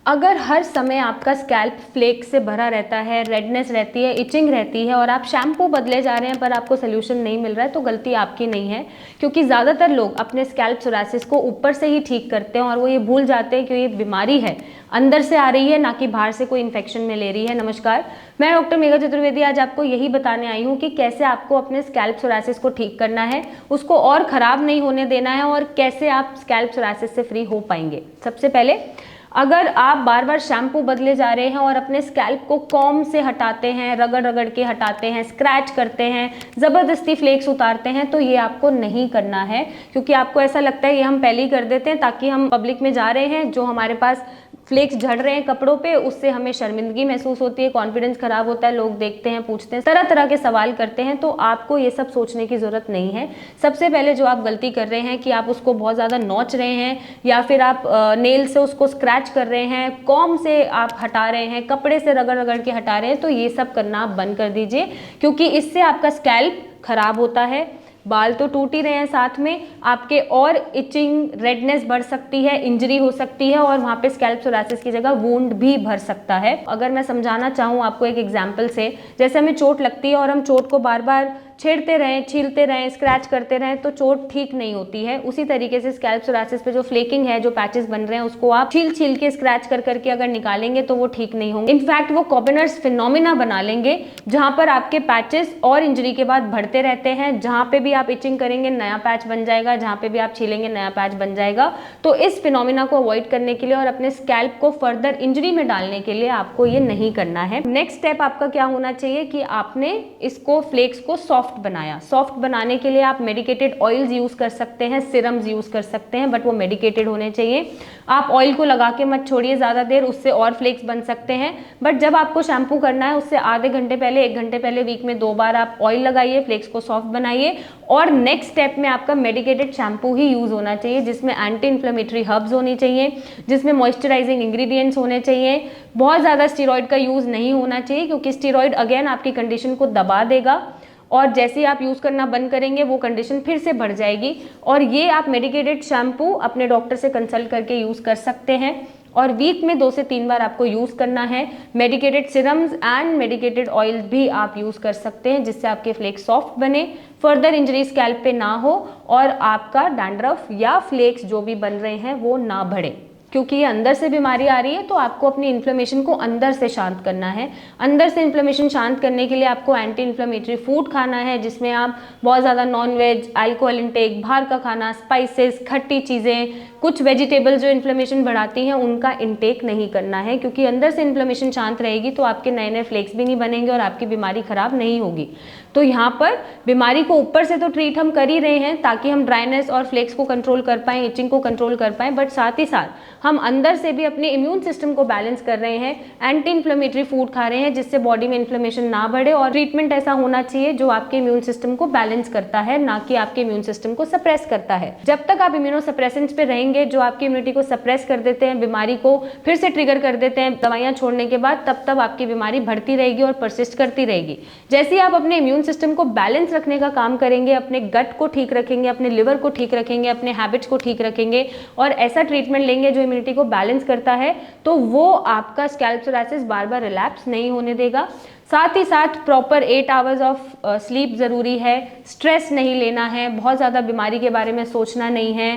अगर हर समय आपका स्कैल्प फ्लेक से भरा रहता है, रेडनेस रहती है, इचिंग रहती है और आप शैम्पू बदले जा रहे हैं पर आपको सोल्यूशन नहीं मिल रहा है, तो गलती आपकी नहीं है, क्योंकि ज़्यादातर लोग अपने स्कैल्प सोरासिस को ऊपर से ही ठीक करते हैं और वो ये भूल जाते हैं कि ये बीमारी है अंदर से आ रही है, ना कि बाहर से कोई इन्फेक्शन में ले रही है। नमस्कार, मैं डॉक्टर मेघा चतुर्वेदी आज आपको यही बताने आई हूँ कि कैसे आपको अपने स्कैल्प सोरासिस को ठीक करना है, उसको और ख़राब नहीं होने देना है और कैसे आप स्कैल्प सोरासिस से फ्री हो पाएंगे। सबसे पहले, अगर आप बार बार शैम्पू बदले जा रहे हैं और अपने स्कैल्प को कॉम्ब से हटाते हैं, रगड़ रगड़ के हटाते हैं, स्क्रैच करते हैं, ज़बरदस्ती फ्लेक्स उतारते हैं, तो ये आपको नहीं करना है, क्योंकि आपको ऐसा लगता है ये हम पहले ही कर देते हैं ताकि हम पब्लिक में जा रहे हैं, जो हमारे पास फ्लेक्स झड़ रहे हैं कपड़ों पे, उससे हमें शर्मिंदगी महसूस होती है, कॉन्फिडेंस खराब होता है, लोग देखते हैं, पूछते हैं, तरह तरह के सवाल करते हैं। तो आपको ये सब सोचने की ज़रूरत नहीं है। सबसे पहले जो आप गलती कर रहे हैं कि आप उसको बहुत ज़्यादा नोच रहे हैं या फिर आप नेल से उसको स्क्रैच कर रहे हैं, कॉम्ब से आप हटा रहे हैं, कपड़े से रगड़ रगड़ के हटा रहे हैं, तो ये सब करना आप बंद कर दीजिए, क्योंकि इससे आपका स्कैल्प खराब होता है, बाल तो टूट ही रहे हैं, साथ में आपके और इचिंग, रेडनेस बढ़ सकती है, इंजरी हो सकती है और वहाँ पे स्कैल्प सोरासिस की जगह वुंड भी भर सकता है। अगर मैं समझाना चाहूँ आपको एक एग्जांपल से, जैसे हमें चोट लगती है और हम चोट को बार बार छेड़ते रहें, छीलते रहें, स्क्रैच करते रहें, तो चोट ठीक नहीं होती है। उसी तरीके से स्कैल्प सोरासिस पे जो फ्लेकिंग है, जो पैचेस बन रहे हैं, उसको आप छील छील के, स्क्रैच कर करके अगर निकालेंगे तो वो ठीक नहीं होंगे। इनफैक्ट वो कॉबिनर्स फिनोमिना बना लेंगे, जहां पर आपके पैचेस और इंजरी के बाद बढ़ते रहते हैं। जहां पे भी आप इचिंग करेंगे नया पैच बन जाएगा, जहां पे भी आप छीलेंगे नया पैच बन जाएगा। तो इस फिनोमिना को अवॉइड करने के लिए और अपने स्कैल्प को फर्दर इंजरी में डालने के लिए आपको ये नहीं करना है। नेक्स्ट स्टेप आपका क्या होना चाहिए कि आपने इसको फ्लेक्स को सॉफ्ट बनाया। सॉफ्ट बनाने के लिए आप मेडिकेटेड ऑयल्स यूज कर सकते हैं, सिरम्स यूज कर सकते हैं, बट वो मेडिकेटेड होने चाहिए। आप ऑयल को लगा के मत छोड़िए ज़्यादा देर, उससे और फ्लेक्स बन सकते हैं। बट जब आपको शैम्पू करना है उससे आधे घंटे पहले, 1 घंटे पहले, वीक में 2 बार आप ऑयल लगाइए, फ्लेक्स को सॉफ्ट बनाइए। और नेक्स्ट स्टेप में आपका मेडिकेटेड शैम्पू ही यूज होना चाहिए, जिसमें एंटी इन्फ्लेमेटरी हर्ब्स होनी चाहिए, जिसमें मॉइस्चराइजिंग इंग्रेडिएंट्स होने चाहिए। बहुत ज़्यादा स्टेरॉइड का यूज़ नहीं होना चाहिए, क्योंकि स्टेरॉइड अगेन आपकी कंडीशन को दबा देगा और जैसे ही आप यूज़ करना बंद करेंगे वो कंडीशन फिर से बढ़ जाएगी। और ये आप मेडिकेटेड शैम्पू अपने डॉक्टर से कंसल्ट करके यूज़ कर सकते हैं और वीक में 2 से 3 बार आपको यूज़ करना है। Medicated serums and medicated oil भी आप यूज़ कर सकते हैं, जिससे आपके फ्लेक्स सॉफ्ट बने, फर्दर इंजरी स्कैल्प पे ना हो और आपका डैंड्रफ या फ्लेक्स जो भी बन रहे हैं वो ना बढ़े। क्योंकि ये अंदर से बीमारी आ रही है, तो आपको अपनी इन्फ्लेमेशन को अंदर से शांत करना है। अंदर से इन्फ्लेमेशन शांत करने के लिए आपको एंटी इन्फ्लेमेटरी फूड खाना है, जिसमें आप बहुत ज़्यादा नॉन-वेज, अल्कोहल इंटेक, बाहर का खाना, स्पाइसेस, खट्टी चीज़ें, कुछ वेजिटेबल जो इन्फ्लेमेशन बढ़ाती हैं उनका इंटेक नहीं करना है, क्योंकि अंदर से इन्फ्लेमेशन शांत रहेगी तो आपके नए नए फ्लेक्स भी नहीं बनेंगे और आपकी बीमारी खराब नहीं होगी। तो यहाँ पर बीमारी को ऊपर से तो ट्रीट हम कर ही रहे हैं ताकि हम ड्राइनेस और फ्लेक्स को कंट्रोल कर पाएँ, इचिंग को कंट्रोल कर पाएँ, बट साथ ही साथ हम अंदर से भी अपने इम्यून सिस्टम को बैलेंस कर रहे हैं, एंटी इन्फ्लेमेटरी फूड खा रहे हैं, जिससे बॉडी में इन्फ्लेमेशन ना बढ़े। और ट्रीटमेंट ऐसा होना चाहिए जो आपके इम्यून सिस्टम को बैलेंस करता है, ना कि आपके इम्यून सिस्टम को सप्रेस करता है। जब तक आप इम्यूनोसप्रेसेंट्स पे रहेंगे जो आपकी इम्यूनिटी को सप्रेस कर देते हैं, बीमारी को फिर से ट्रिगर कर देते हैं दवाइयाँ छोड़ने के बाद, तब आपकी बीमारी बढ़ती रहेगी और परसिस्ट करती रहेगी। जैसे ही आप अपने इम्यून सिस्टम को बैलेंस रखने का काम करेंगे, अपने गट को ठीक रखेंगे, अपने लिवर को ठीक रखेंगे, अपने हैबिट्स को ठीक रखेंगे और ऐसा ट्रीटमेंट लेंगे जो इम्यूनिटी को बैलेंस करता है, तो वो आपका स्कैल्प सोरासिस बार बार रिलैप्स नहीं होने देगा। साथ ही साथ प्रॉपर 8 आवर्स ऑफ स्लीप ज़रूरी है, स्ट्रेस नहीं लेना है, बहुत ज़्यादा बीमारी के बारे में सोचना नहीं है,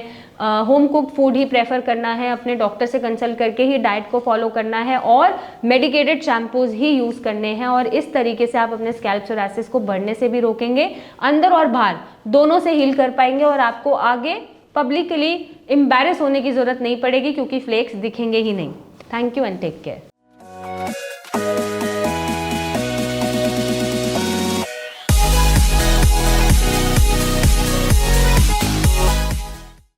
होम कुक्ड फूड ही प्रेफर करना है, अपने डॉक्टर से कंसल्ट करके ही डाइट को फॉलो करना है और मेडिकेटेड शैम्पूज ही यूज़ करने हैं। और इस तरीके से आप अपने स्कैल्प सोरासिस को बढ़ने से भी रोकेंगे, अंदर और बाहर दोनों से हील कर पाएंगे और आपको आगे पब्लिकली एम्बैरेस होने की ज़रूरत नहीं पड़ेगी, क्योंकि फ्लेक्स दिखेंगे ही नहीं। Thank you and take care.